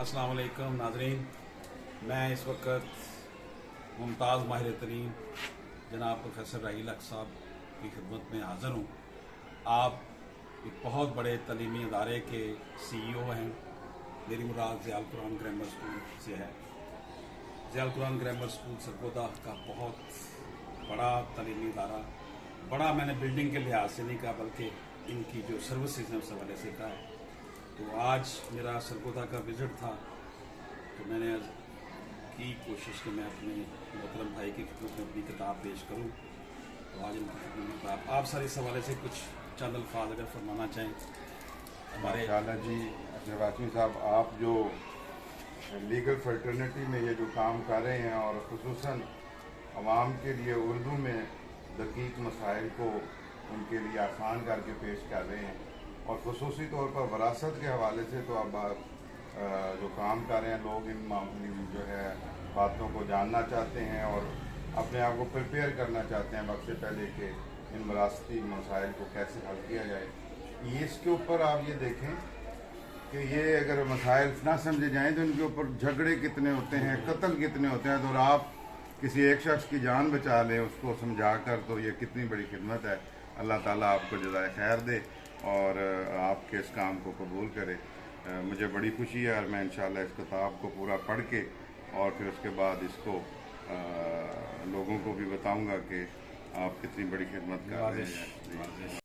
अस्सलाम वालेकुम नाज़रीन, मैं इस वक्त मुमताज़ माहिर तरीन जनाब प्रोफेसर राहील हक साहब की खिदमत में हाज़िर हूँ। आप एक बहुत बड़े तलीमी अदारे के CEO हैं। मेरी मुराद ज़ियाउल कुरान ग्रामर स्कूल से है। ज़ियाउल कुरान ग्रामर स्कूल सरगोदा का बहुत बड़ा तलीमी अदारा, बड़ा मैंने बिल्डिंग के लिहाज से नहीं कहा बल्कि इनकी जो सर्विसेज हैं उस हवाले से कहा है। तो आज मेरा सरगोदा का विज़िट था, तो मैंने की कोशिश कि मैं अपने मोहतरम भाई की खिदमत में अपनी किताब पेश करूं। तो आज इनकी खिदमत में किताब आप सारे इस हवाले से कुछ चंद अल्फाज अगर फरमाना चाहें हमारे। माशाल्लाह जी अशरफ आज़मी साहब, आप जो लीगल फर्टर्निटी में ये जो काम कर रहे हैं और खुसूसन अवाम के लिए उर्दू में दकीक मसाइल को उनके लिए आसान करके पेश कर रहे हैं, और खुसूसी तौर पर वरासत के हवाले से तो अब जो काम कर रहे हैं, लोग इन मामूली जो है बातों को जानना चाहते हैं और अपने आप को प्रिपेयर करना चाहते हैं वक्त से पहले कि इन वरासती मसाइल को कैसे हल किया जाए। ये इसके ऊपर आप ये देखें कि ये अगर मसाइल ना समझे जाएँ तो इनके ऊपर झगड़े कितने होते हैं, कत्ल कितने होते हैं। तो आप किसी एक शख्स की जान बचा लें उसको समझा कर, तो ये कितनी बड़ी खिदमत है। अल्लाह ताला आपको जज़ाए खैर दे और आपके इस काम को कबूल करे। मुझे बड़ी खुशी है और मैं इंशाअल्लाह इस किताब को पूरा पढ़ के और फिर उसके बाद इसको लोगों को भी बताऊंगा कि आप कितनी बड़ी खिदमत कर रहे हैं।